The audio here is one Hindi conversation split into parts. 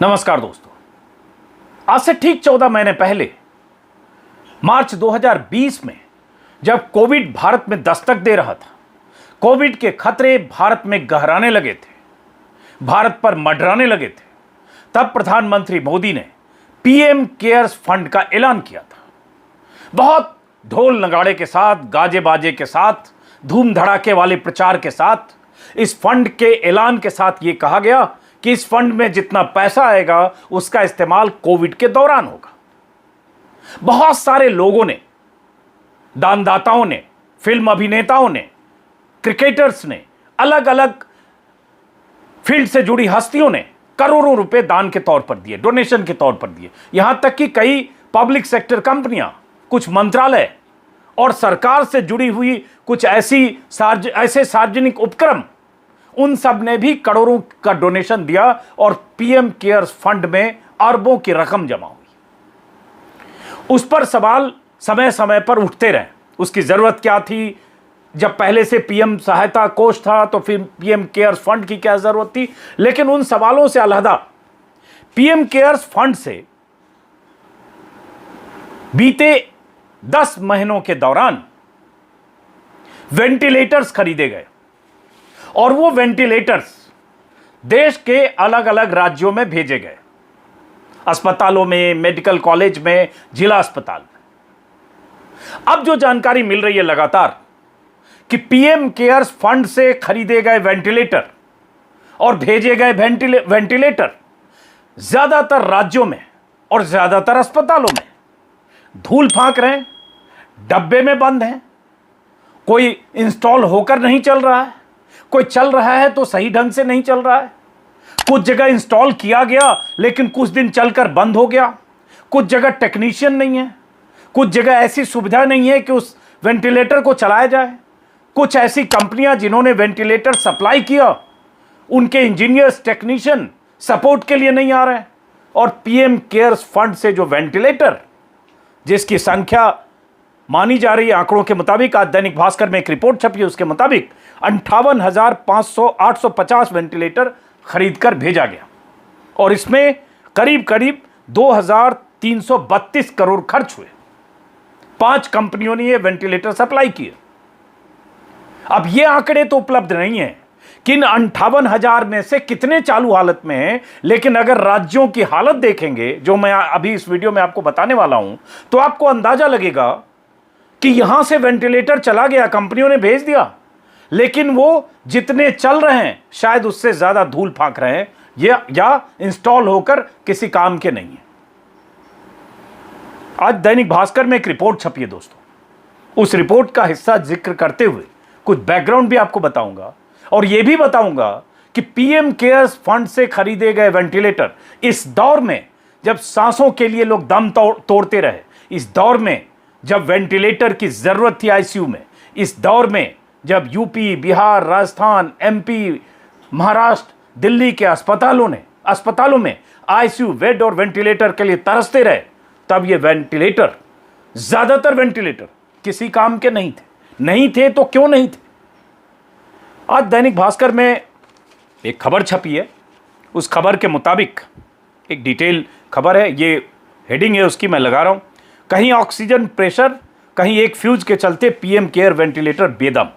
नमस्कार दोस्तों। आज से ठीक 14 महीने पहले मार्च 2020 में जब कोविड भारत में दस्तक दे रहा था, कोविड के खतरे भारत में गहराने लगे थे, भारत पर मंडराने लगे थे, तब प्रधानमंत्री मोदी ने पीएम केयर्स फंड का ऐलान किया था। बहुत ढोल नगाड़े के साथ, गाजे बाजे के साथ, धूम धड़ाके वाले प्रचार के साथ इस फंड के ऐलान के साथ यह कहा गया कि इस फंड में जितना पैसा आएगा उसका इस्तेमाल कोविड के दौरान होगा। बहुत सारे लोगों ने, दानदाताओं ने, फिल्म अभिनेताओं ने, क्रिकेटर्स ने, अलग अलग फील्ड से जुड़ी हस्तियों ने करोड़ों रुपए दान के तौर पर दिए, डोनेशन के तौर पर दिए। यहां तक कि कई पब्लिक सेक्टर कंपनियां, कुछ मंत्रालय और सरकार से जुड़ी हुई कुछ ऐसे सार्वजनिक उपक्रम, उन सब ने भी करोड़ों का डोनेशन दिया और पीएम केयर्स फंड में अरबों की रकम जमा हुई। उस पर सवाल समय समय पर उठते रहे, उसकी जरूरत क्या थी? जब पहले से पीएम सहायता कोष था तो फिर पीएम केयर्स फंड की क्या जरूरत थी? लेकिन उन सवालों से अलहदा पीएम केयर्स फंड से बीते 10 महीनों के दौरान वेंटिलेटर्स खरीदे गए और वो वेंटिलेटर्स देश के अलग अलग राज्यों में भेजे गए, अस्पतालों में, मेडिकल कॉलेज में, जिला अस्पताल में। अब जो जानकारी मिल रही है लगातार कि पीएम केयर्स फंड से खरीदे गए वेंटिलेटर और भेजे गए वेंटिलेटर ज्यादातर राज्यों में और ज्यादातर अस्पतालों में धूल फांक रहे हैं, डब्बे में बंद हैं, कोई इंस्टॉल होकर नहीं चल रहा है, कोई चल रहा है तो सही ढंग से नहीं चल रहा है। कुछ जगह इंस्टॉल किया गया लेकिन कुछ दिन चलकर बंद हो गया, कुछ जगह टेक्नीशियन नहीं है, कुछ जगह ऐसी सुविधा नहीं है कि उस वेंटिलेटर को चलाया जाए। कुछ ऐसी कंपनियां जिन्होंने वेंटिलेटर सप्लाई किया, उनके इंजीनियर्स, टेक्नीशियन सपोर्ट के लिए नहीं आ रहे हैं। और पीएम केयर्स फंड से जो वेंटिलेटर, जिसकी संख्या मानी जा रही है आंकड़ों के मुताबिक, आज दैनिक भास्कर में एक रिपोर्ट छपी है, उसके मुताबिक 58,850 वेंटिलेटर खरीदकर भेजा गया और इसमें करीब करीब 2,332 करोड़ खर्च हुए। 5 कंपनियों ने ये वेंटिलेटर सप्लाई किए। अब ये आंकड़े तो उपलब्ध नहीं है कि इन 58,000 में से कितने चालू हालत में हैं, लेकिन अगर राज्यों की हालत देखेंगे, जो मैं अभी इस वीडियो में आपको बताने वाला हूं, तो आपको अंदाजा लगेगा कि यहां से वेंटिलेटर चला गया, कंपनियों ने भेज दिया, लेकिन वो जितने चल रहे हैं शायद उससे ज्यादा धूल फांक रहे हैं या इंस्टॉल होकर किसी काम के नहीं है। आज दैनिक भास्कर में एक रिपोर्ट छपी है दोस्तों। उस रिपोर्ट का हिस्सा जिक्र करते हुए कुछ बैकग्राउंड भी आपको बताऊंगा और यह भी बताऊंगा कि पीएम केयर्स फंड से खरीदे गए वेंटिलेटर इस दौर में जब सांसों के लिए लोग दम तोड़ते रहे, इस दौर में जब वेंटिलेटर की जरूरत थी आईसीयू में, इस दौर में जब यूपी, बिहार, राजस्थान, एमपी, महाराष्ट्र, दिल्ली के अस्पतालों में आईसीयू बेड और वेंटिलेटर के लिए तरसते रहे, तब ये वेंटिलेटर, ज्यादातर वेंटिलेटर किसी काम के नहीं थे तो क्यों नहीं थे? आज दैनिक भास्कर में एक खबर छपी है। उस खबर के मुताबिक एक डिटेल खबर है, ये हेडिंग है उसकी, मैं लगा रहा हूं। कहीं ऑक्सीजन प्रेशर, कहीं एक फ्यूज के चलते पीएम केयर वेंटिलेटर बेदम।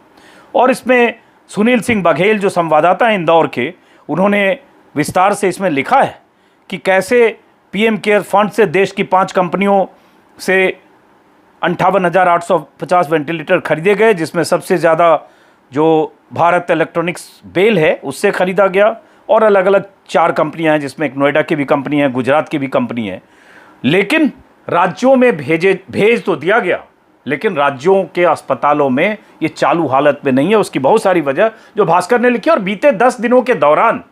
और इसमें सुनील सिंह बघेल जो संवाददाता हैं इंदौर के, उन्होंने विस्तार से इसमें लिखा है कि कैसे पीएम केयर फंड से देश की 5 कंपनियों से 58,850 वेंटिलेटर खरीदे गए, जिसमें सबसे ज़्यादा जो भारत इलेक्ट्रॉनिक्स बेल है उससे खरीदा गया और अलग अलग 4 कंपनियां हैं, जिसमें एक नोएडा की भी कंपनी है, गुजरात की भी कंपनी है। लेकिन राज्यों में भेज तो दिया गया, लेकिन राज्यों के अस्पतालों में ये चालू हालत में नहीं है। उसकी बहुत सारी वजह जो भास्कर ने लिखी और बीते 10 दिनों के दौरान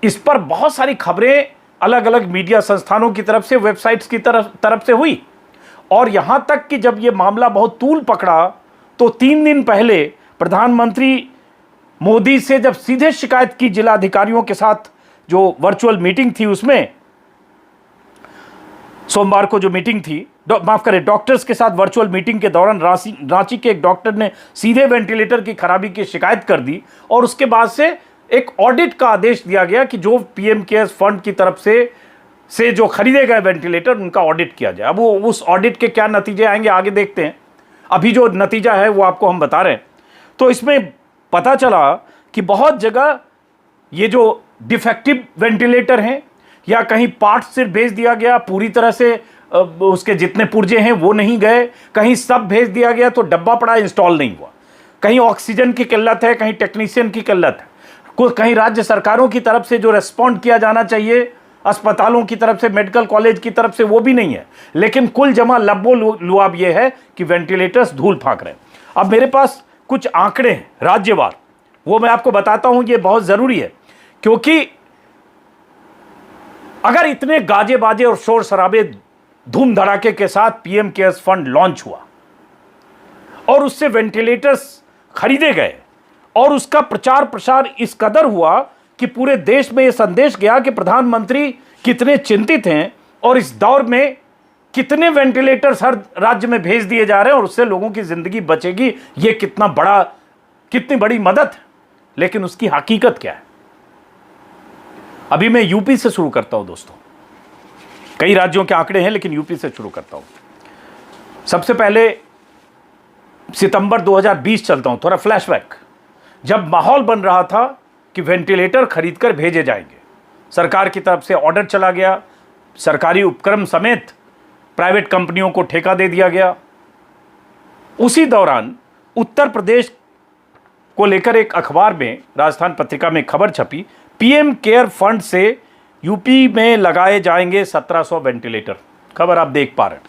इस पर बहुत सारी खबरें अलग अलग मीडिया संस्थानों की तरफ से, वेबसाइट्स की तरफ से हुई। और यहां तक कि जब यह मामला बहुत तूल पकड़ा तो 3 दिन पहले प्रधानमंत्री मोदी से जब सीधे शिकायत की जिला अधिकारियों के साथ, जो वर्चुअल मीटिंग थी, उसमें सोमवार को जो मीटिंग थी, माफ करें, डॉक्टर्स के साथ वर्चुअल मीटिंग के दौरान रांची के एक डॉक्टर ने सीधे वेंटिलेटर की खराबी की शिकायत कर दी और उसके बाद से एक ऑडिट का आदेश दिया गया कि जो पीएम केयर्स फंड की तरफ से जो खरीदे गए वेंटिलेटर उनका ऑडिट किया जाए। अब वो उस ऑडिट के क्या नतीजे आएंगे आगे देखते हैं। अभी जो नतीजा है वो आपको हम बता रहे हैं। तो इसमें पता चला कि बहुत जगह ये जो डिफेक्टिव वेंटिलेटर हैं या कहीं पार्ट सिर्फ भेज दिया गया, पूरी तरह से उसके जितने पुर्जे हैं वो नहीं गए, कहीं सब भेज दिया गया तो डब्बा पड़ा, इंस्टॉल नहीं हुआ। कहीं ऑक्सीजन की किल्लत है, कहीं टेक्नीशियन की किल्लत है, कहीं राज्य सरकारों की तरफ से जो रेस्पॉन्ड किया जाना चाहिए, अस्पतालों की तरफ से, मेडिकल कॉलेज की तरफ से, वो भी नहीं है। लेकिन कुल जमा लब्बो लुआब ये है कि वेंटिलेटर्स धूल फाक रहे हैं। अब मेरे पास कुछ आंकड़े हैं राज्यवार, वो मैं आपको बताता हूं, ये बहुत जरूरी है, क्योंकि अगर इतने गाजे बाजे और शोर शराबे धूम धड़ाके के साथ पीएम केयर्स फंड लॉन्च हुआ और उससे वेंटिलेटर्स खरीदे गए और उसका प्रचार प्रसार इस कदर हुआ कि पूरे देश में यह संदेश गया कि प्रधानमंत्री कितने चिंतित हैं और इस दौर में कितने वेंटिलेटर्स हर राज्य में भेज दिए जा रहे हैं और उससे लोगों की जिंदगी बचेगी, यह कितनी बड़ी मदद है। लेकिन उसकी हकीकत क्या है? अभी मैं यूपी से शुरू करता हूं दोस्तों। कई राज्यों के आंकड़े हैं लेकिन यूपी से शुरू करता हूं। सबसे पहले सितंबर 2020 चलता हूं, थोड़ा फ्लैशबैक। जब माहौल बन रहा था कि वेंटिलेटर खरीदकर भेजे जाएंगे, सरकार की तरफ से ऑर्डर चला गया, सरकारी उपक्रम समेत प्राइवेट कंपनियों को ठेका दे दिया गया। उसी दौरान उत्तर प्रदेश को लेकर एक अखबार में, राजस्थान पत्रिका में खबर छपी, पीएम केयर फंड से यूपी में लगाए जाएंगे 1700 वेंटिलेटर। खबर आप देख पा रहे हैं,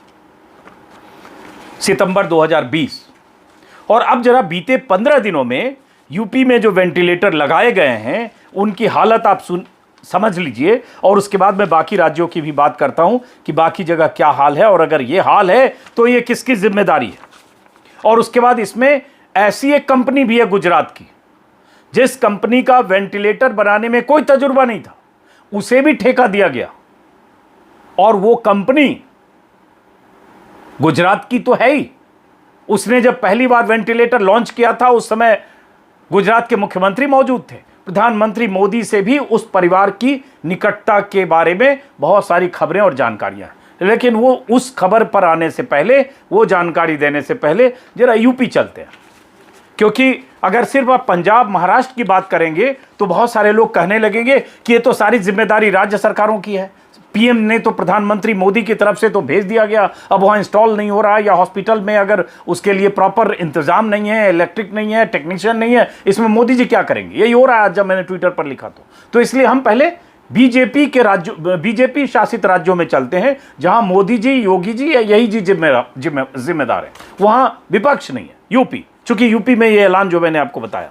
सितंबर 2020। और अब जरा बीते 15 दिनों में यूपी में जो वेंटिलेटर लगाए गए हैं उनकी हालत आप समझ लीजिए, और उसके बाद मैं बाकी राज्यों की भी बात करता हूं कि बाकी जगह क्या हाल है, और अगर ये हाल है तो ये किसकी जिम्मेदारी है। और उसके बाद इसमें ऐसी एक कंपनी भी है गुजरात की, जिस कंपनी का वेंटिलेटर बनाने में कोई तजुर्बा नहीं था, उसे भी ठेका दिया गया। और वो कंपनी गुजरात की तो है ही। उसने जब पहली बार वेंटिलेटर लॉन्च किया था उस समय गुजरात के मुख्यमंत्री मौजूद थे। प्रधानमंत्री मोदी से भी उस परिवार की निकटता के बारे में बहुत सारी खबरें और जानकारियां हैं। लेकिन वो उस खबर पर आने से पहले, वो जानकारी देने से पहले जरा यूपी चलते हैं, क्योंकि अगर सिर्फ आप पंजाब महाराष्ट्र की बात करेंगे तो बहुत सारे लोग कहने लगेंगे कि ये तो सारी जिम्मेदारी राज्य सरकारों की है। पीएम ने तो, प्रधानमंत्री मोदी की तरफ से तो भेज दिया गया, अब वहाँ इंस्टॉल नहीं हो रहा है, या हॉस्पिटल में अगर उसके लिए प्रॉपर इंतजाम नहीं है, इलेक्ट्रिक नहीं है, टेक्नीशियन नहीं है, इसमें मोदी जी क्या करेंगे? यही हो रहा है आज जब मैंने ट्विटर पर लिखा तो इसलिए हम पहले बीजेपी के राज्यों, बीजेपी शासित राज्यों में चलते हैं जहां मोदी जी, योगी जी या यही जी जिम्मेदार है, वहां विपक्ष नहीं है। यूपी, चूंकि यूपी में ये ऐलान जो मैंने आपको बताया,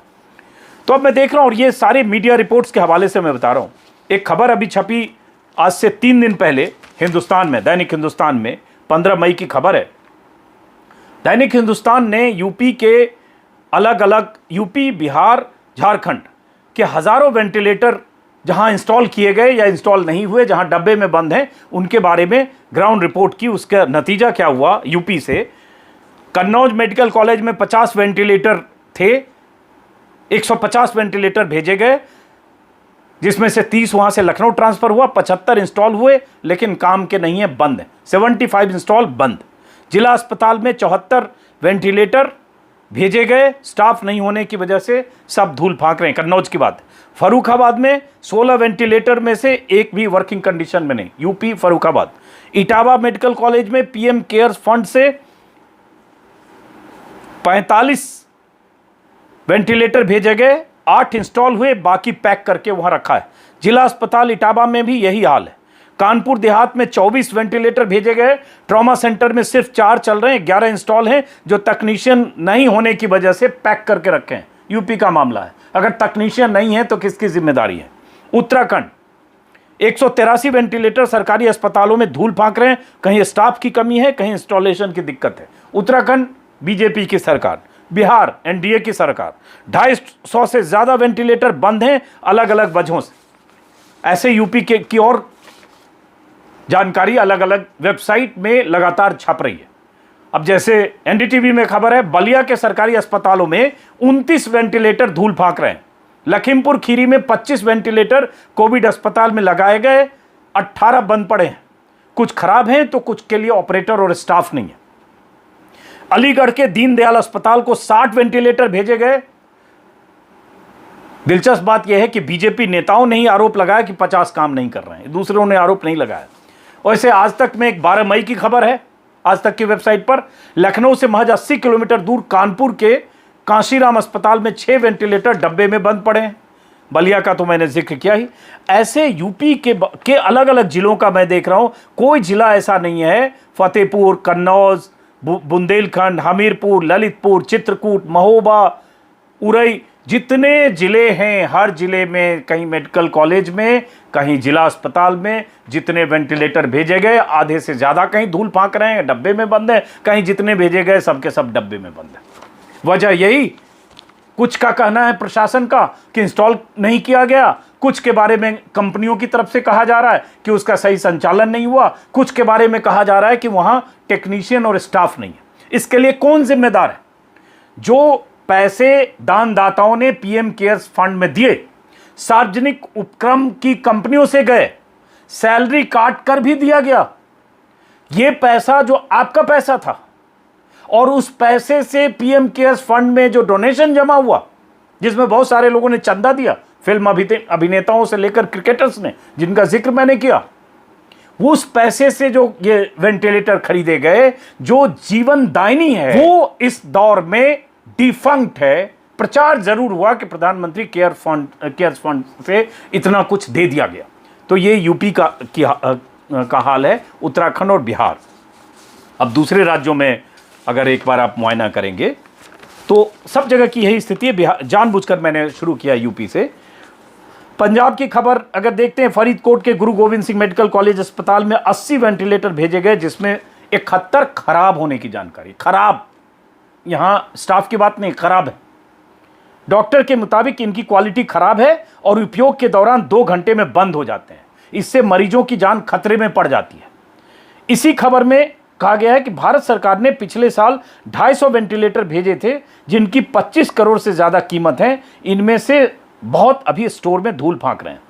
तो अब मैं देख रहा हूं, और ये सारे मीडिया रिपोर्ट्स के हवाले से मैं बता रहा हूं। एक खबर अभी छपी आज से 3 दिन पहले हिंदुस्तान में, दैनिक हिंदुस्तान में, 15 मई की खबर है। दैनिक हिंदुस्तान ने यूपी के अलग अलग, यूपी, बिहार, झारखंड के हजारों वेंटिलेटर जहां इंस्टॉल किए गए या इंस्टॉल नहीं हुए, जहां डब्बे में बंद हैं, उनके बारे में ग्राउंड रिपोर्ट की। उसका नतीजा क्या हुआ? यूपी से कन्नौज मेडिकल कॉलेज में 50 वेंटिलेटर थे, 150 वेंटिलेटर भेजे गए, जिसमें से 30 वहां से लखनऊ ट्रांसफर हुआ, 75 इंस्टॉल हुए लेकिन काम के नहीं है, बंद है। 75 इंस्टॉल बंद। जिला अस्पताल में 74 वेंटिलेटर भेजे गए, स्टाफ नहीं होने की वजह से सब धूल फांक रहे हैं। कन्नौज की बात। फर्रुखाबाद में 16 वेंटिलेटर में से एक भी वर्किंग कंडीशन में नहीं, UP Farrukhabad. Etawah medical college में पीएम केयर्स फंड से 45 वेंटिलेटर भेजे गए, 8 इंस्टॉल हुए, बाकी पैक करके वहां रखा है। जिला अस्पताल इटावा में भी यही हाल है। कानपुर देहात में 24 वेंटिलेटर भेजे गए, ट्रॉमा सेंटर में सिर्फ 4 चल रहे हैं, 11 इंस्टॉल हैं जो तकनीशियन नहीं होने की वजह से पैक करके रखे हैं। यूपी का मामला है। अगर तकनीशियन नहीं है तो किसकी जिम्मेदारी है? उत्तराखंड 183 वेंटिलेटर सरकारी अस्पतालों में धूल फांक रहे हैं, कहीं स्टाफ की कमी है, कहीं इंस्टॉलेशन की दिक्कत है। उत्तराखंड बीजेपी की सरकार, बिहार एनडीए की सरकार, 250 से ज्यादा वेंटिलेटर बंद हैं अलग अलग वजहों से। ऐसे यूपी की और जानकारी अलग अलग वेबसाइट में लगातार छप रही है। अब जैसे एनडीटीवी में खबर है, बलिया के सरकारी अस्पतालों में 29 वेंटिलेटर धूल फांक रहे हैं, लखीमपुर खीरी में 25 वेंटिलेटर कोविड अस्पताल में लगाए गए, 18 बंद पड़े हैं। कुछ खराब हैं तो कुछ के लिए ऑपरेटर और स्टाफ नहीं है। अलीगढ़ के दीनदयाल अस्पताल को 60 वेंटिलेटर भेजे गए। दिलचस्प बात यह है कि बीजेपी नेताओं ने ही आरोप लगाया कि 50 काम नहीं कर रहे हैं, दूसरों ने आरोप नहीं लगाया। वैसे आज तक में एक 12 मई की खबर है, आज तक की वेबसाइट पर, लखनऊ से महज 80 किलोमीटर दूर कानपुर के कांशीराम अस्पताल में 6 वेंटिलेटर डब्बे में बंद पड़े हैं। बलिया का तो मैंने जिक्र किया ही। ऐसे यूपी के अलग अलग जिलों का मैं देख रहा हूं, कोई जिला ऐसा नहीं है, फतेहपुर, कन्नौज, बुंदेलखंड, हमीरपुर, ललितपुर, चित्रकूट, महोबा, उरई, जितने जिले हैं हर जिले में कहीं मेडिकल कॉलेज में, कहीं जिला अस्पताल में जितने वेंटिलेटर भेजे गए, आधे से ज़्यादा कहीं धूल फांक रहे हैं, डब्बे में बंद है, कहीं जितने भेजे गए सबके सब डब्बे में बंद है। वजह यही, कुछ का कहना है प्रशासन का कि इंस्टॉल नहीं किया गया, कुछ के बारे में कंपनियों की तरफ से कहा जा रहा है कि उसका सही संचालन नहीं हुआ, कुछ के बारे में कहा जा रहा है कि वहां टेक्नीशियन और स्टाफ नहीं है। इसके लिए कौन जिम्मेदार है? जो पैसे दानदाताओं ने पीएम केयर्स फंड में दिए, सार्वजनिक उपक्रम की कंपनियों से गए, सैलरी काट कर भी दिया गया। यह पैसा जो आपका पैसा था और उस पैसे से पीएम केयर्स फंड में जो डोनेशन जमा हुआ, जिसमें बहुत सारे लोगों ने चंदा दिया, फिल्म अभिनेताओं से लेकर क्रिकेटर्स ने, जिनका जिक्र मैंने किया, उस पैसे से जो ये वेंटिलेटर खरीदे गए, जो जीवनदायिनी है, वो इस दौर में डिफंक्ट है। प्रचार जरूर हुआ कि प्रधानमंत्री केयर्स फंड से इतना कुछ दे दिया गया। तो ये यूपी का हाल है, उत्तराखंड और बिहार। अब दूसरे राज्यों में अगर एक बार आप मुआयना करेंगे तो सब जगह की यही स्थिति है। बिहार, जानबूझकर मैंने शुरू किया यूपी से। पंजाब की खबर अगर देखते हैं, फरीदकोट के गुरु गोविंद सिंह मेडिकल कॉलेज अस्पताल में 80 वेंटिलेटर भेजे गए, जिसमें 71 खराब होने की जानकारी। खराब, यहां स्टाफ की बात नहीं, खराब है। डॉक्टर के मुताबिक इनकी क्वालिटी खराब है और उपयोग के दौरान 2 घंटे में बंद हो जाते हैं। इससे मरीजों की जान खतरे में पड़ जाती है। इसी खबर में कहा गया है कि भारत सरकार ने पिछले साल 250 वेंटिलेटर भेजे थे, जिनकी 25 करोड़ से ज्यादा कीमत है। इनमें से बहुत अभी स्टोर में धूल फांक रहे हैं।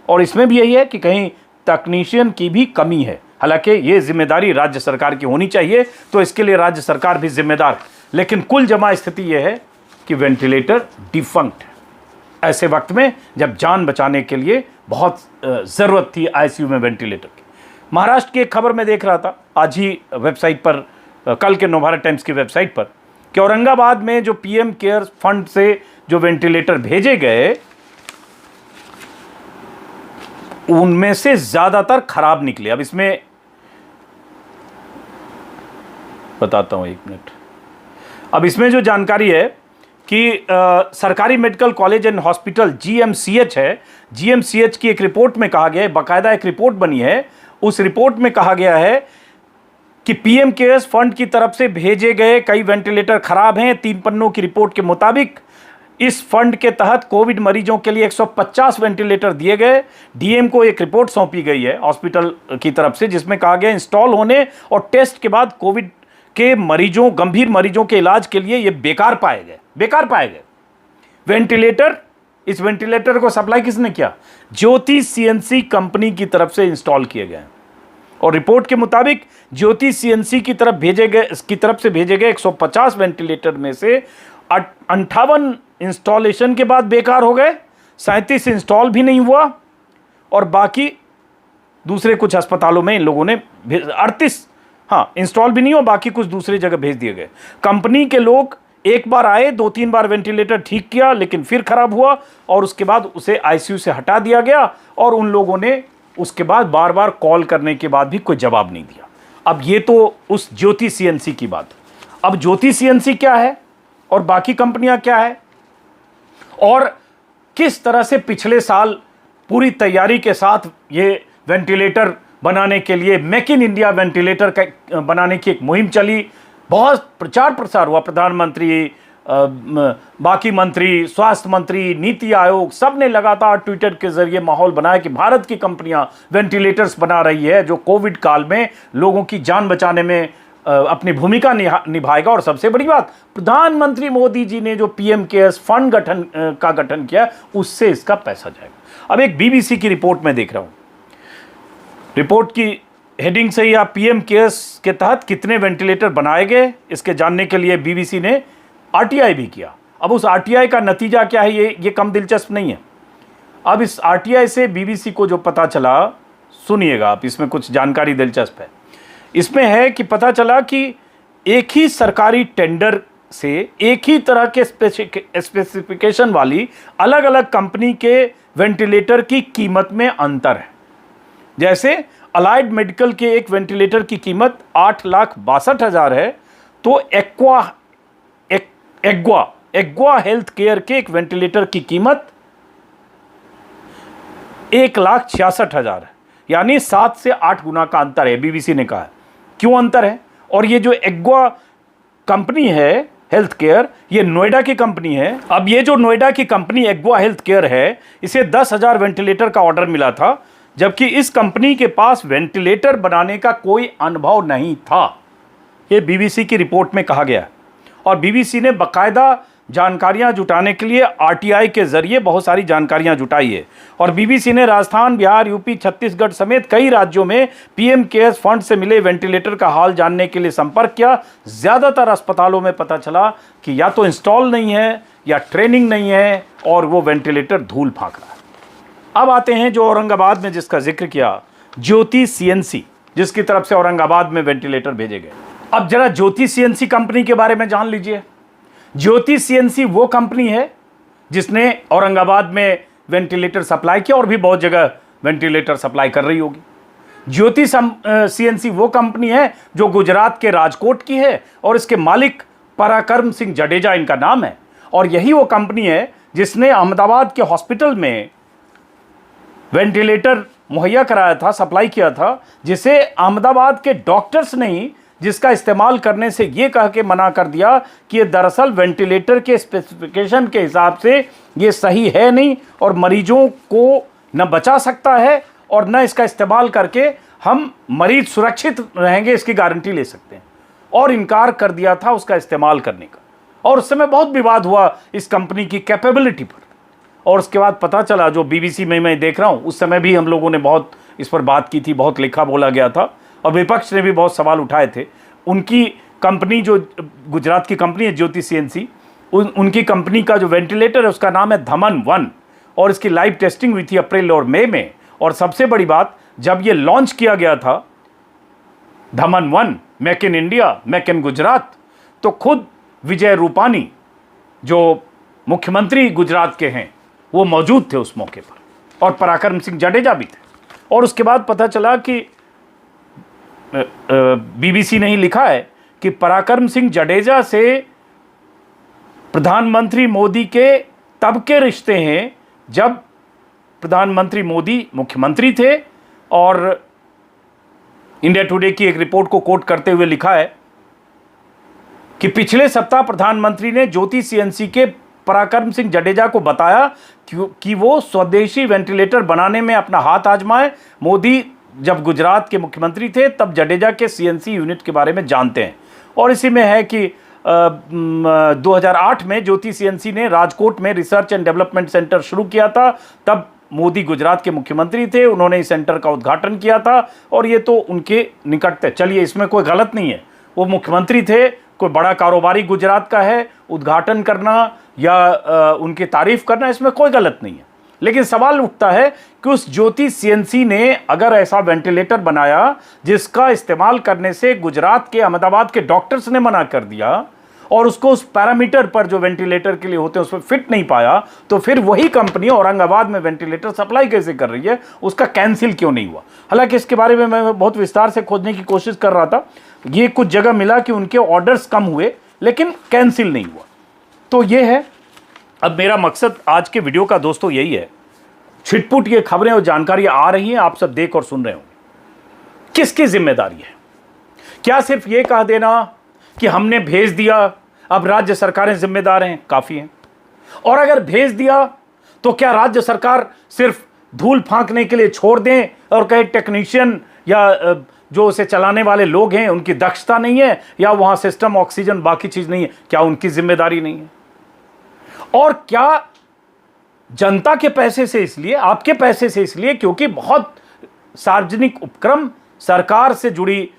और इसमें भी यही है कि कहीं तकनीशियन की भी कमी है। हालांकि ये जिम्मेदारी राज्य सरकार की होनी चाहिए, तो इसके लिए राज्य सरकार भी जिम्मेदार है। लेकिन कुल जमा स्थिति यह है कि वेंटिलेटर डिफंक्ट है। ऐसे वक्त में जब जान बचाने के लिए बहुत ज़रूरत थी आईसीयू में वेंटिलेटर की। महाराष्ट्र की एक खबर मैं देख रहा था आज ही वेबसाइट पर, कल के नवभारत टाइम्स की वेबसाइट पर, कि औरंगाबाद में जो पीएम केयर फंड से जो वेंटिलेटर भेजे गए, उनमें से ज्यादातर खराब निकले। अब इसमें बताता हूं, 1 मिनट। अब इसमें जो जानकारी है कि सरकारी medical college and hospital GMCH है, जीएमसीएच की एक रिपोर्ट में कहा गया है, बाकायदा एक रिपोर्ट बनी है, उस रिपोर्ट में कहा गया है कि पीएम केयर्स फंड की तरफ से भेजे गए कई वेंटिलेटर खराब हैं। 3 पन्नों की रिपोर्ट के मुताबिक इस फंड के तहत कोविड मरीजों के लिए 150 वेंटिलेटर दिए गए। डीएम को एक रिपोर्ट सौंपी गई है हॉस्पिटल की तरफ से, जिसमें कहा गया इंस्टॉल होने और टेस्ट के बाद कोविड के मरीजों, गंभीर मरीजों के इलाज के लिए ये बेकार पाए गए वेंटिलेटर। इस वेंटिलेटर को सप्लाई किसने किया? ज्योति सीएनसी कंपनी की तरफ से इंस्टॉल किए गए। और रिपोर्ट के मुताबिक ज्योति सीएनसी की तरफ से भेजे गए 150 वेंटिलेटर में से 58 इंस्टॉलेशन के बाद बेकार हो गए, 37 इंस्टॉल भी नहीं हुआ, और बाकी दूसरे कुछ अस्पतालों में इन लोगों ने 38 इंस्टॉल भी नहीं हुआ, बाकी कुछ दूसरी जगह भेज दिए गए। कंपनी के लोग एक बार आए, 2-3 बार वेंटिलेटर ठीक किया, लेकिन फिर खराब हुआ और उसके बाद उसे आईसीयू से हटा दिया गया। और उन लोगों ने उसके बाद बार बार कॉल करने के बाद भी कोई जवाब नहीं दिया। अब ये तो उस ज्योति सीएनसी की बात। अब ज्योति सीएनसी क्या है और बाकी कंपनियां क्या है, और किस तरह से पिछले साल पूरी तैयारी के साथ ये वेंटिलेटर बनाने के लिए मेक इन इंडिया वेंटिलेटर बनाने की एक मुहिम चली, बहुत प्रचार प्रसार हुआ। प्रधानमंत्री, बाकी मंत्री, स्वास्थ्य मंत्री, नीति आयोग, सब ने लगातार ट्विटर के जरिए माहौल बनाया कि भारत की कंपनियां वेंटिलेटर्स बना रही है जो कोविड काल में लोगों की जान बचाने में अपनी भूमिका निभाएगा। और सबसे बड़ी बात, प्रधानमंत्री मोदी जी ने जो पीएम केयर्स फंड का गठन किया, उससे इसका पैसा जाएगा। अब एक बीबीसी की रिपोर्ट में देख रहा हूं, रिपोर्ट की हेडिंग से ही आप पीएम केयर्स के तहत कितने वेंटिलेटर बनाए गए, इसके जानने के लिए बीबीसी ने आरटीआई भी किया। अब उस आरटीआई का नतीजा क्या है, ये कम दिलचस्प नहीं है। अब इस आरटीआई से बीबीसी को जो पता चला, सुनिएगा आप, इसमें कुछ जानकारी दिलचस्प है। इसमें है कि पता चला कि एक ही सरकारी टेंडर से एक ही तरह के स्पेसिफिकेशन वाली अलग अलग कंपनी के वेंटिलेटर की कीमत में अंतर है। जैसे अलाइड मेडिकल के एक वेंटिलेटर की कीमत 8,62,000 है, तो एग्वा हेल्थ केयर के एक वेंटिलेटर की कीमत 1,66,000 है, यानी 7 से 8 गुना का अंतर है, बीबीसी ने कहा। क्यों अंतर है? और ये जो एग्वा कंपनी है हेल्थ केयर, ये नोएडा की कंपनी है। अब ये जो नोएडा की कंपनी एग्वा हेल्थ केयर है, इसे 10,000 वेंटिलेटर का ऑर्डर मिला था, जबकि इस कंपनी के पास वेंटिलेटर बनाने का कोई अनुभव नहीं था। ये बीबीसी की रिपोर्ट में कहा गया। और बीबीसी ने बाकायदा जानकारियां जुटाने के लिए आरटीआई के जरिए बहुत सारी जानकारियां जुटाई है। और बीबीसी ने राजस्थान, बिहार, यूपी, छत्तीसगढ़ समेत कई राज्यों में पीएम केयर्स फंड से मिले वेंटिलेटर का हाल जानने के लिए संपर्क किया। ज्यादातर अस्पतालों में पता चला कि या तो इंस्टॉल नहीं है या ट्रेनिंग नहीं है, और वो वेंटिलेटर धूल फांक रहा है। अब आते हैं जो औरंगाबाद में जिसका जिक्र किया, ज्योति सीएनसी, जिसकी तरफ से औरंगाबाद में वेंटिलेटर भेजे गए। अब जरा ज्योति सीएनसी कंपनी के बारे में जान लीजिए। ज्योति सीएनसी वो कंपनी है जिसने औरंगाबाद में वेंटिलेटर सप्लाई किया, और भी बहुत जगह वेंटिलेटर सप्लाई कर रही होगी। ज्योति सीएनसी वो कंपनी है जो गुजरात के राजकोट की है, और इसके मालिक पराक्रम सिंह जडेजा इनका नाम है। और यही वो कंपनी है जिसने अहमदाबाद के हॉस्पिटल में वेंटिलेटर मुहैया कराया था, सप्लाई किया था, जिसे अहमदाबाद के डॉक्टर्स ने ही जिसका इस्तेमाल करने से ये कह के मना कर दिया कि ये दरअसल वेंटिलेटर के स्पेसिफिकेशन के हिसाब से ये सही है नहीं, और मरीजों को न बचा सकता है, और न इसका इस्तेमाल करके हम मरीज सुरक्षित रहेंगे इसकी गारंटी ले सकते हैं, और इनकार कर दिया था उसका इस्तेमाल करने का। और उस समय बहुत विवाद हुआ इस कंपनी की कैपेबिलिटी पर। और उसके बाद पता चला, जो बीबीसी में मैं देख रहा हूँ, उस समय भी हम लोगों ने बहुत इस पर बात की थी, बहुत लिखा बोला गया था, और विपक्ष ने भी बहुत सवाल उठाए थे। उनकी कंपनी, जो गुजरात की कंपनी है ज्योति सीएनसी, उनकी कंपनी का जो वेंटिलेटर है उसका नाम है धमन 1, और इसकी लाइव टेस्टिंग हुई थी अप्रैल और मई में। और सबसे बड़ी बात, जब ये लॉन्च किया गया था धमन 1, make in India, make in Gujarat, तो खुद विजय रूपानी जो मुख्यमंत्री गुजरात के हैं वो मौजूद थे उस मौके पर, और पराक्रम सिंह जडेजा भी थे। और उसके बाद पता चला कि बीबीसी ने ही लिखा है कि पराक्रम सिंह जडेजा से प्रधानमंत्री मोदी के तब के रिश्ते हैं जब प्रधानमंत्री मोदी मुख्यमंत्री थे। और इंडिया टुडे की एक रिपोर्ट को कोट करते हुए लिखा है कि पिछले सप्ताह प्रधानमंत्री ने ज्योति सीएनसी के पराक्रम सिंह जडेजा को बताया कि वो स्वदेशी वेंटिलेटर बनाने में अपना हाथ आजमाए। मोदी जब गुजरात के मुख्यमंत्री थे तब जडेजा के सीएनसी यूनिट के बारे में जानते हैं। और इसी में है कि 2008 में ज्योति सीएनसी ने राजकोट में रिसर्च एंड डेवलपमेंट सेंटर शुरू किया था। तब मोदी गुजरात के मुख्यमंत्री थे, उन्होंने इस सेंटर का उद्घाटन किया था, और ये तो उनके निकट थे। चलिए, इसमें कोई गलत नहीं है, वो मुख्यमंत्री थे, कोई बड़ा कारोबारी गुजरात का है, उद्घाटन करना या उनकी तारीफ करना, इसमें कोई गलत नहीं है। लेकिन सवाल उठता है कि उस ज्योति सीएनसी ने अगर ऐसा वेंटिलेटर बनाया जिसका इस्तेमाल करने से गुजरात के, अहमदाबाद के डॉक्टर्स ने मना कर दिया, और उसको उस पैरामीटर पर जो वेंटिलेटर के लिए होते हैं उस पर फिट नहीं पाया, तो फिर वही कंपनी औरंगाबाद में वेंटिलेटर सप्लाई कैसे कर रही है, उसका कैंसिल क्यों नहीं हुआ। हालांकि इसके बारे में मैं बहुत विस्तार से खोजने की कोशिश कर रहा था। ये कुछ जगह मिला कि उनके ऑर्डर्स कम हुए लेकिन कैंसिल नहीं हुआ। तो ये है। अब मेरा मकसद आज के वीडियो का दोस्तों यही है, छिटपुट ये खबरें और जानकारी आ रही हैं, आप सब देख और सुन रहे होंगे। किसकी जिम्मेदारी है? क्या सिर्फ ये कह देना कि हमने भेज दिया, अब राज्य सरकारें जिम्मेदार हैं, काफी हैं? और अगर भेज दिया तो क्या राज्य सरकार सिर्फ धूल फांकने के लिए छोड़ दें और कहे टेक्नीशियन या जो उसे चलाने वाले लोग हैं उनकी दक्षता नहीं है, या वहां सिस्टम, ऑक्सीजन, बाकी चीज नहीं है, क्या उनकी जिम्मेदारी नहीं है? और क्या जनता के पैसे से इसलिए, आपके पैसे से इसलिए क्योंकि बहुत सार्वजनिक उपक्रम, सरकार से जुड़े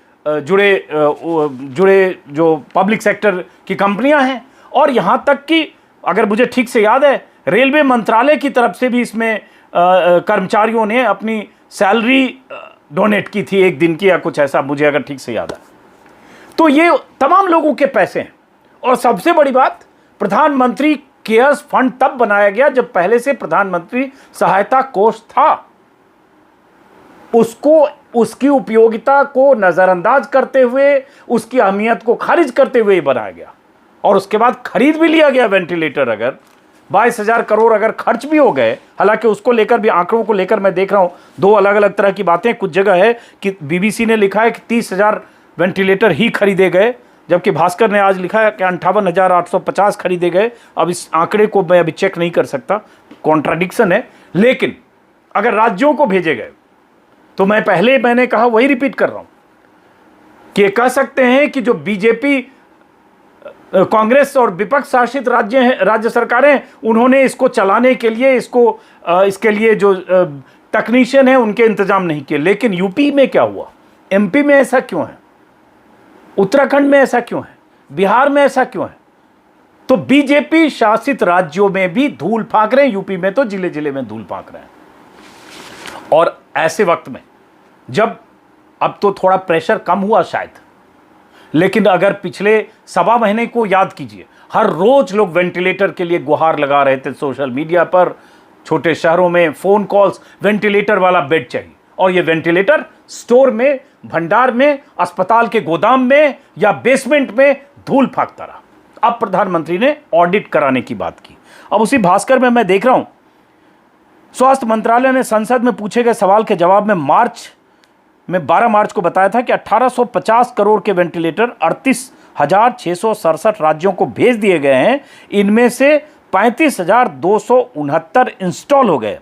जो पब्लिक सेक्टर की कंपनियां हैं, और यहां तक कि अगर मुझे ठीक से याद है रेलवे मंत्रालय की तरफ से भी इसमें कर्मचारियों ने अपनी सैलरी डोनेट की थी, एक दिन की या कुछ ऐसा, मुझे अगर ठीक से याद है। तो ये तमाम लोगों के पैसे हैं। और सबसे बड़ी बात, प्रधानमंत्री केयर्स फंड तब बनाया गया जब पहले से प्रधानमंत्री सहायता कोष था। उसको, उसकी उपयोगिता को नजरअंदाज करते हुए, उसकी अहमियत को खारिज करते हुए बनाया गया। और उसके बाद खरीद भी लिया गया वेंटिलेटर। अगर 22,000 करोड़ अगर खर्च भी हो गए, हालांकि उसको लेकर भी, आंकड़ों को लेकर मैं देख रहा हूं दो अलग अलग तरह की बातें। कुछ जगह है कि बीबीसी ने लिखा है कि 30,000 वेंटिलेटर ही खरीदे गए, जबकि भास्कर ने आज लिखा है कि 58,850 खरीदे गए। अब इस आंकड़े को मैं अभी चेक नहीं कर सकता, कॉन्ट्राडिक्शन है। लेकिन अगर राज्यों को भेजे गए तो मैंने कहा वही रिपीट कर रहा हूं कि कह सकते हैं कि जो बीजेपी, कांग्रेस और विपक्ष शासित राज्य सरकारें, उन्होंने इसको चलाने के लिए, इसके लिए जो टेक्नीशियन है उनके इंतजाम नहीं किए। लेकिन यूपी में क्या हुआ, एमपी में ऐसा क्यों है, उत्तराखंड में ऐसा क्यों है, बिहार में ऐसा क्यों है? तो बीजेपी शासित राज्यों में भी धूल फांक रहे हैं, यूपी में तो जिले जिले में धूल फांक रहे हैं। और ऐसे वक्त में जब अब तो थोड़ा प्रेशर कम हुआ शायद, लेकिन अगर पिछले 1.25 महीने को याद कीजिए, हर रोज लोग वेंटिलेटर के लिए गुहार लगा रहे थे सोशल मीडिया पर, छोटे शहरों में फोन कॉल्स, वेंटिलेटर वाला बेड चाहिए। और ये वेंटिलेटर स्टोर में, भंडार में, अस्पताल के गोदाम में या बेसमेंट में धूल फांकता रहा। अब प्रधानमंत्री ने ऑडिट कराने की बात की। अब उसी भास्कर में मैं देख रहा हूं, स्वास्थ्य मंत्रालय ने संसद में पूछे गए सवाल के जवाब में 12 मार्च को बताया था कि 1850 करोड़ के वेंटिलेटर 38,667 राज्यों को भेज दिए गए हैं। इनमें से 35,269 इंस्टॉल हो गए।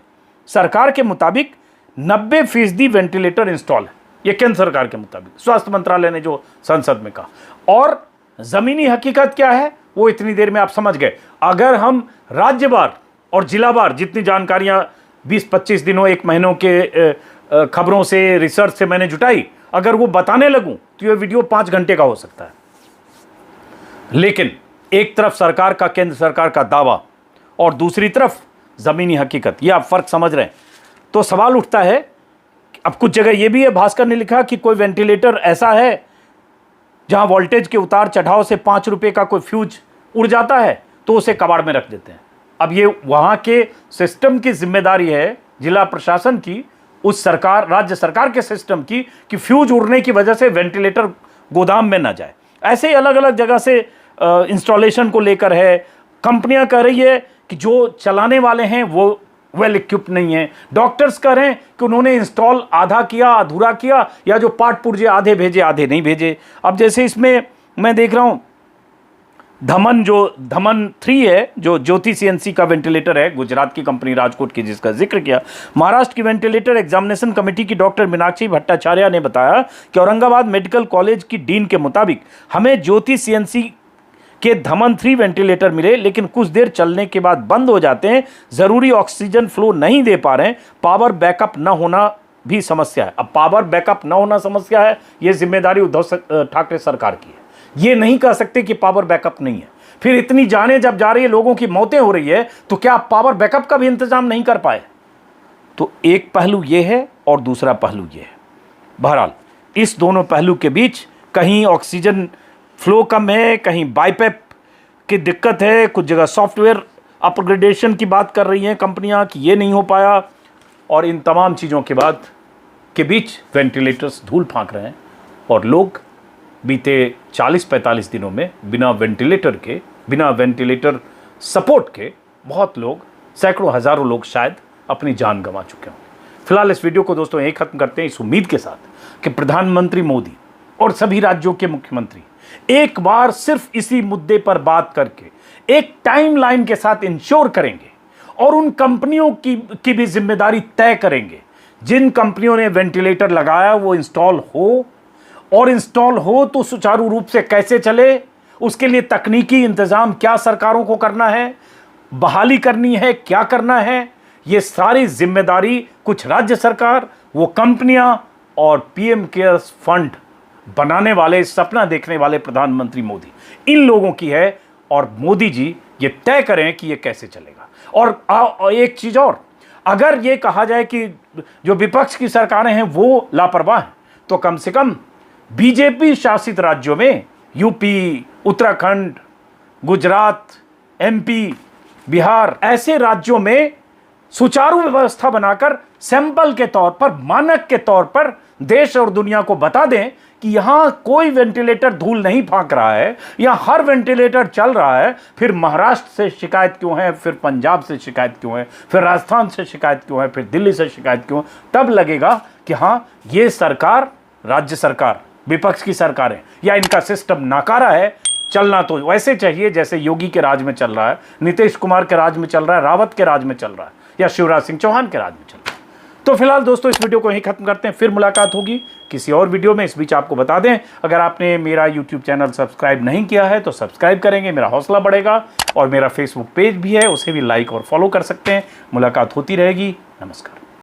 सरकार के मुताबिक 90% वेंटिलेटर इंस्टॉल है। यह केंद्र सरकार के मुताबिक, स्वास्थ्य मंत्रालय ने जो संसद में कहा। और जमीनी हकीकत क्या है वो इतनी देर में आप समझ गए। अगर हम राज्यवार और जिलावार जितनी जानकारियां 20-25 दिनों, 1 महीनों के खबरों से, रिसर्च से मैंने जुटाई, अगर वो बताने लगूं तो ये वीडियो 5 घंटे का हो सकता है। लेकिन एक तरफ सरकार का, केंद्र सरकार का दावा, और दूसरी तरफ जमीनी हकीकत, ये आप फर्क समझ रहे हैं। तो सवाल उठता है, अब कुछ जगह ये भी है, भास्कर ने लिखा कि कोई वेंटिलेटर ऐसा है जहां वोल्टेज के उतार चढ़ाव से 5 रुपए का कोई फ्यूज उड़ जाता है तो उसे कबाड़ में रख देते हैं। अब ये वहां के सिस्टम की जिम्मेदारी है, जिला प्रशासन की, उस सरकार, राज्य सरकार के सिस्टम की, कि फ्यूज उड़ने की वजह से वेंटिलेटर गोदाम में ना जाए। ऐसे ही अलग अलग जगह से इंस्टॉलेशन को लेकर है। कंपनियां कह रही है कि जो चलाने वाले हैं वो वेल इक्विप्ड नहीं है। डॉक्टर्स कह रहे हैं कि उन्होंने इंस्टॉल आधा किया, अधूरा किया, या जो पार्ट पुर्जे आधे भेजे, आधे नहीं भेजे। अब जैसे इसमें मैं देख रहा हूं धमन 3 है, जो ज्योति सीएनसी का वेंटिलेटर है, गुजरात की कंपनी राजकोट की, जिसका जिक्र किया। महाराष्ट्र की वेंटिलेटर एग्जामिनेशन कमेटी की डॉक्टर मीनाक्षी भट्टाचार्य ने बताया कि औरंगाबाद मेडिकल कॉलेज की डीन के मुताबिक हमें ज्योति सीएनसी के धमन 3 वेंटिलेटर मिले, लेकिन कुछ देर चलने के बाद बंद हो जाते हैं। जरूरी ऑक्सीजन फ्लो नहीं दे पा रहे हैं। पावर बैकअप न होना भी समस्या है। अब पावर बैकअप न होना समस्या है, यह जिम्मेदारी उद्धव ठाकरे सरकार की है। ये नहीं कह सकते कि पावर बैकअप नहीं है। फिर इतनी जानें जब जा रही है, लोगों की मौतें हो रही है, तो क्या आप पावर बैकअप का भी इंतजाम नहीं कर पाए? तो एक पहलू ये है और दूसरा पहलू ये है। बहरहाल इस दोनों पहलू के बीच कहीं ऑक्सीजन फ्लो कम है, कहीं बाईपैप की दिक्कत है, कुछ जगह सॉफ्टवेयर अपग्रेडेशन की बात कर रही हैं कंपनियां कि ये नहीं हो पाया, और इन तमाम चीज़ों के बाद के बीच वेंटिलेटर्स धूल फांक रहे हैं। और लोग बीते 40-45 दिनों में बिना वेंटिलेटर सपोर्ट के बहुत लोग, सैकड़ों हज़ारों लोग शायद अपनी जान गंवा चुके हों। फिलहाल इस वीडियो को दोस्तों यही खत्म करते हैं, इस उम्मीद के साथ कि प्रधानमंत्री मोदी और सभी राज्यों के मुख्यमंत्री एक बार सिर्फ इसी मुद्दे पर बात करके एक टाइमलाइन के साथ इंश्योर करेंगे और उन कंपनियों की भी जिम्मेदारी तय करेंगे। जिन कंपनियों ने वेंटिलेटर लगाया वो इंस्टॉल हो और इंस्टॉल हो तो सुचारू रूप से कैसे चले, उसके लिए तकनीकी इंतजाम क्या सरकारों को करना है, बहाली करनी है, क्या करना है, ये सारी जिम्मेदारी कुछ राज्य सरकार, वो कंपनियां और पीएम केयर्स फंड बनाने वाले, सपना देखने वाले प्रधानमंत्री मोदी, इन लोगों की है। और मोदी जी ये तय करें कि ये कैसे चलेगा। और एक चीज और, अगर ये कहा जाए कि जो विपक्ष की सरकारें हैं वो लापरवाह हैं, तो कम से कम बीजेपी शासित राज्यों में यूपी, उत्तराखंड, गुजरात, एमपी, बिहार, ऐसे राज्यों में सुचारू व्यवस्था बनाकर सैंपल के तौर पर, मानक के तौर पर देश और दुनिया को बता दें कि यहां कोई वेंटिलेटर धूल नहीं फांक रहा है, यहां हर वेंटिलेटर चल रहा है। फिर महाराष्ट्र से शिकायत क्यों है, फिर पंजाब से शिकायत क्यों है, फिर राजस्थान से शिकायत क्यों है, फिर दिल्ली से शिकायत क्यों है, तब लगेगा कि हां ये सरकार, राज्य सरकार, विपक्ष की सरकार है या इनका सिस्टम नाकारा है। चलना तो वैसे चाहिए जैसे योगी के राज में चल रहा है, नीतीश कुमार के राज में चल रहा है, रावत के राज में चल रहा है, या शिवराज सिंह चौहान के राज में चल रहा है। तो फिलहाल दोस्तों इस वीडियो को यहीं खत्म करते हैं, फिर मुलाकात होगी किसी और वीडियो में। इस बीच आपको बता दें, अगर आपने मेरा यूट्यूब चैनल सब्सक्राइब नहीं किया है तो सब्सक्राइब करेंगे, मेरा हौसला बढ़ेगा। और मेरा फेसबुक पेज भी है, उसे भी लाइक और फॉलो कर सकते हैं। मुलाकात होती रहेगी। नमस्कार।